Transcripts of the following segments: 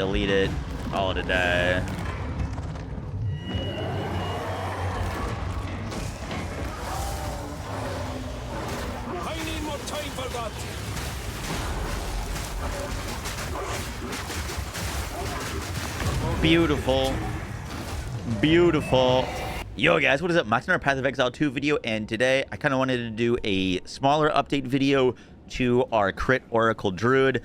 delete it, call it a day. I need more time for that. Beautiful. Beautiful. Yo guys, what is up? Max on our Path of Exile 2 video, and today I kind of wanted to do a smaller update video to our crit Oracle Druid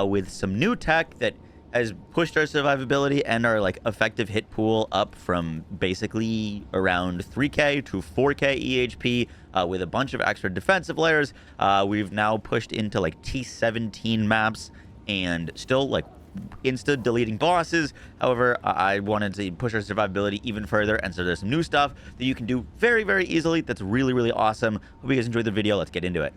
with some new tech that has pushed our survivability and our like effective hit pool up from basically around 3k to 4k EHP with a bunch of extra defensive layers. We've now pushed into like T15 maps and still like insta deleting bosses. However, I wanted to push our survivability even further, and so there's some new stuff that you can do very, very easily that's really, really awesome. Hope you guys enjoyed the video. Let's get into it.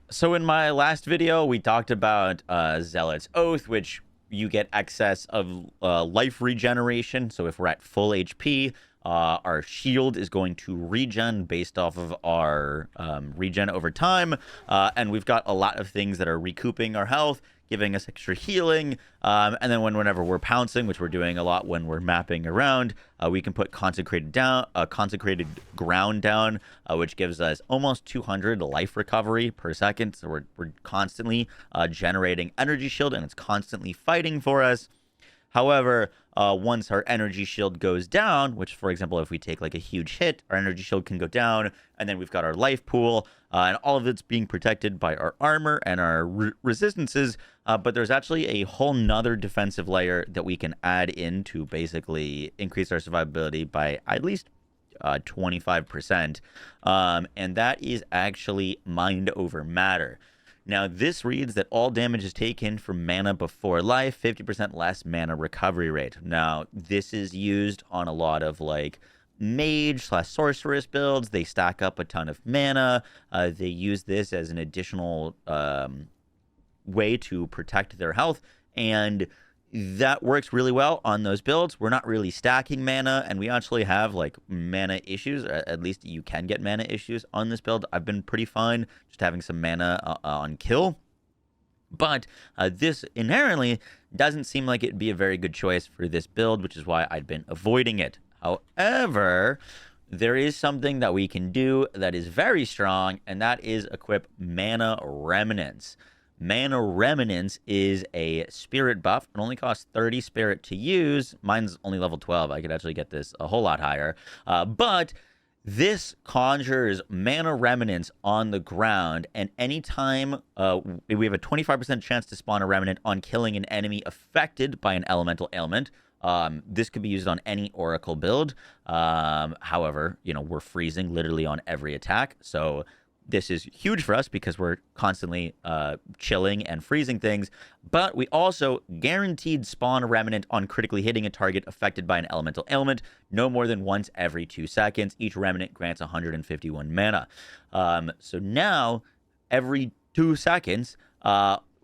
So in my last video, we talked about Zealot's Oath, which you get excess of life regeneration. So if we're at full HP, our shield is going to regen based off of our regen over time. And we've got a lot of things that are recouping our health, giving us extra healing. And then whenever we're pouncing, which we're doing a lot when we're mapping around, we can put consecrated ground down, which gives us almost 200 life recovery per second. So we're constantly generating energy shield, and it's constantly fighting for us. However, once our energy shield goes down, which, for example, if we take like a huge hit, our energy shield can go down, and then we've got our life pool, and all of it's being protected by our armor and our resistances. But there's actually a whole nother defensive layer that we can add in to basically increase our survivability by at least 25%. And that is actually mind over matter. Now, this reads that all damage is taken from mana before life, 50% less mana recovery rate. Now, this is used on a lot of like mage/sorceress builds. They stack up a ton of mana. They use this as an additional way to protect their health, and that works really well on those builds. We're not really stacking mana, and we actually have like mana issues. At least you can get mana issues on this build. I've been pretty fine just having some mana on kill. But this inherently doesn't seem like it'd be a very good choice for this build, which is why I'd been avoiding it. However, there is something that we can do that is very strong, and that is equip Mana Remnants. Mana Remnants is a spirit buff. It only costs 30 spirit to use. Mine's only level 12. I could actually get this a whole lot higher. But this conjures Mana Remnants on the ground, and anytime we have a 25% chance to spawn a Remnant on killing an enemy affected by an elemental ailment. This could be used on any Oracle build. However, you know, we're freezing literally on every attack, so this is huge for us because we're constantly chilling and freezing things. But we also guaranteed spawn a Remnant on critically hitting a target affected by an elemental ailment no more than once every 2 seconds. Each Remnant grants 151 mana. So now, every 2 seconds,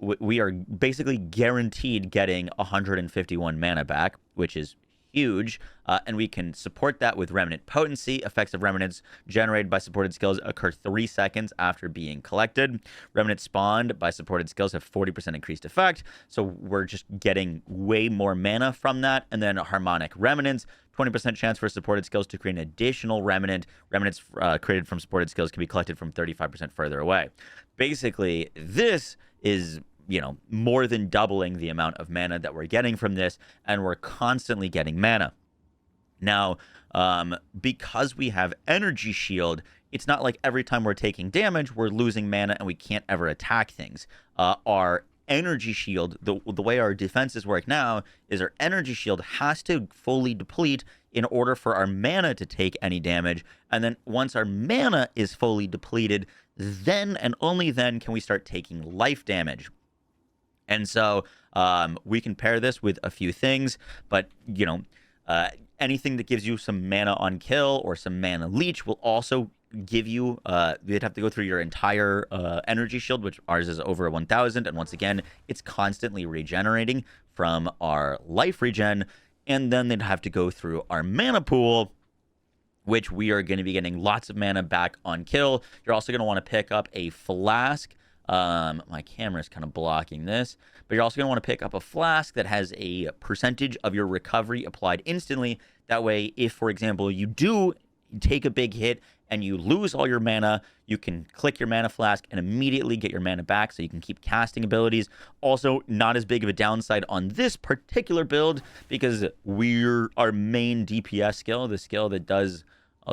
we are basically guaranteed getting 151 mana back, which is huge, and we can support that with Remnant Potency. Effects of Remnants generated by supported skills occur 3 seconds after being collected. Remnants spawned by supported skills have 40% increased effect, so we're just getting way more mana from that. And then Harmonic Remnants, 20% chance for supported skills to create an additional Remnant. Remnants created from supported skills can be collected from 35% further away. Basically, this is, you know, more than doubling the amount of mana that we're getting from this, and we're constantly getting mana. Now, because we have Energy Shield, it's not like every time we're taking damage, we're losing mana and we can't ever attack things. Our Energy Shield, the way our defenses work now, is our Energy Shield has to fully deplete in order for our mana to take any damage. And then once our mana is fully depleted, then and only then can we start taking life damage. And so we can pair this with a few things, but, you know, anything that gives you some mana on kill or some mana leech will also give you, you'd have to go through your entire energy shield, which ours is over 1,000. And once again, it's constantly regenerating from our life regen. And then they'd have to go through our mana pool, which we are going to be getting lots of mana back on kill. You're also going to want to pick up a flask My camera is kind of blocking this, but you're also going to want to pick up a flask that has a percentage of your recovery applied instantly. That way, if, for example, you do take a big hit and you lose all your mana, you can click your mana flask and immediately get your mana back so you can keep casting abilities. Also, not as big of a downside on this particular build because our main DPS skill, the skill that does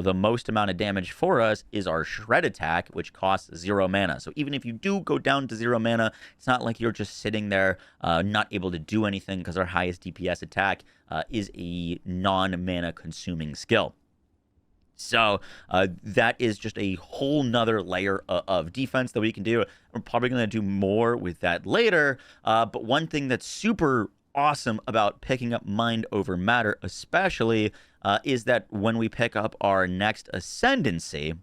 the most amount of damage for us, is our shred attack, which costs 0 mana. So even if you do go down to 0 mana, it's not like you're just sitting there not able to do anything, because our highest DPS attack is a non-mana consuming skill. So that is just a whole nother layer of defense that we can do. I'm probably going to do more with that later. But one thing that's super awesome about picking up Mind over Matter especially is that when we pick up our next Ascendancy,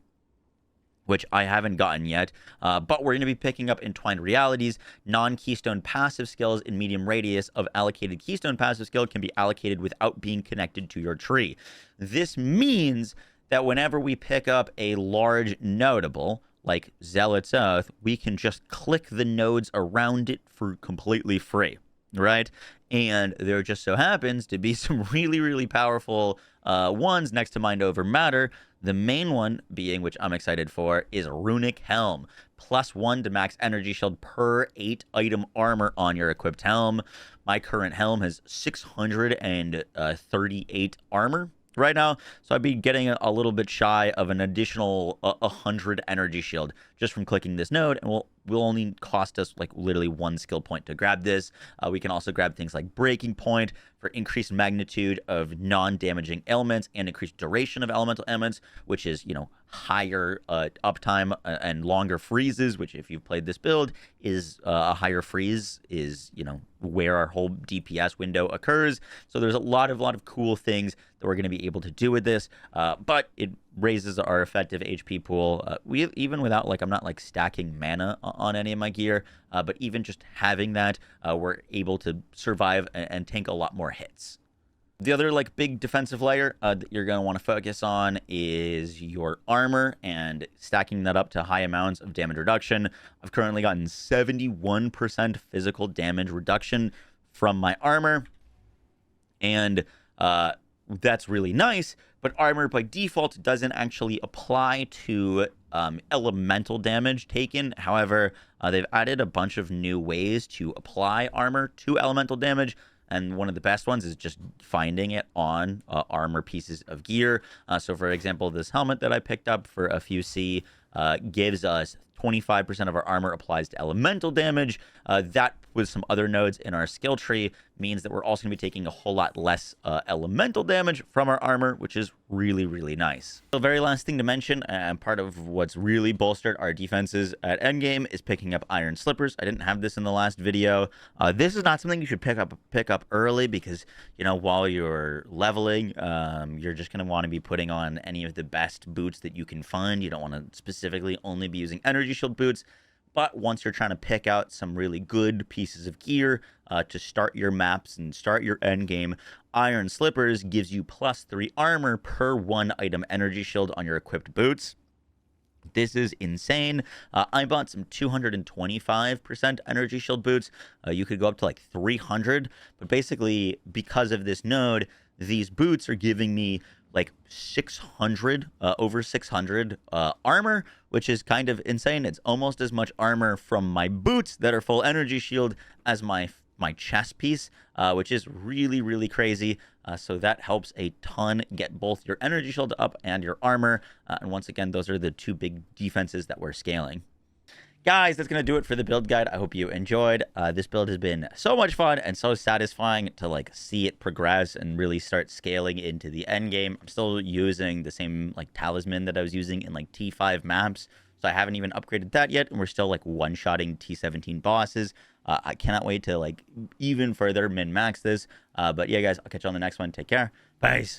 which I haven't gotten yet, but we're going to be picking up Entwined Realities. Non-keystone passive skills in medium radius of allocated keystone passive skill can be allocated without being connected to your tree. This means that whenever we pick up a large notable, like Zealot's Oath, we can just click the nodes around it for completely free, right? And there just so happens to be some really, really powerful ones next to Mind Over Matter. The main one being, which I'm excited for, is Runic Helm. +1 to max energy shield per 8 item armor on your equipped helm. My current helm has 638 armor right now, so I'd be getting a little bit shy of an additional 100 energy shield just from clicking this node, and will only cost us like literally 1 skill point to grab this. We can also grab things like Breaking Point for increased magnitude of non-damaging elements and increased duration of elemental elements, which is, you know, higher uptime and longer freezes, which if you've played this build is a higher freeze is, you know, where our whole DPS window occurs. So there's a lot of cool things that we're going to be able to do with this, but it raises our effective HP pool. Even without, like, I'm not like stacking mana on any of my gear, but even just having that, we're able to survive and tank a lot more hits. The other like big defensive layer that you're going to want to focus on is your armor and stacking that up to high amounts of damage reduction. I've currently gotten 71% physical damage reduction from my armor, and that's really nice, but armor by default doesn't actually apply to elemental damage taken. However, they've added a bunch of new ways to apply armor to elemental damage, and one of the best ones is just finding it on armor pieces of gear. So for example, this helmet that I picked up for a few C gives us 25% of our armor applies to elemental damage. That with some other nodes in our skill tree means that we're also going to be taking a whole lot less elemental damage from our armor, which is really, really nice. The very last thing to mention, and part of what's really bolstered our defenses at endgame, is picking up Iron Slippers. I didn't have this in the last video. This is not something you should pick up early because, you know, while you're leveling, you're just going to want to be putting on any of the best boots that you can find. You don't want to specifically only be using energy shield boots. But once you're trying to pick out some really good pieces of gear to start your maps and start your end game, Iron Slippers gives you +3 armor per 1 item energy shield on your equipped boots. This is insane. I bought some 225% energy shield boots. You could go up to like 300, but basically because of this node, these boots are giving me like 600, over 600 armor, which is kind of insane. It's almost as much armor from my boots that are full energy shield as my chest piece, which is really, really crazy. So that helps a ton get both your energy shield up and your armor. And once again, those are the two big defenses that we're scaling. Guys, that's going to do it for the build guide. I hope you enjoyed. This build has been so much fun and so satisfying to like see it progress and really start scaling into the end game. I'm still using the same like talisman that I was using in like T5 maps, so I haven't even upgraded that yet, and we're still like one-shotting T17 bosses. I cannot wait to like even further min-max this. But yeah, guys, I'll catch you on the next one. Take care. Peace.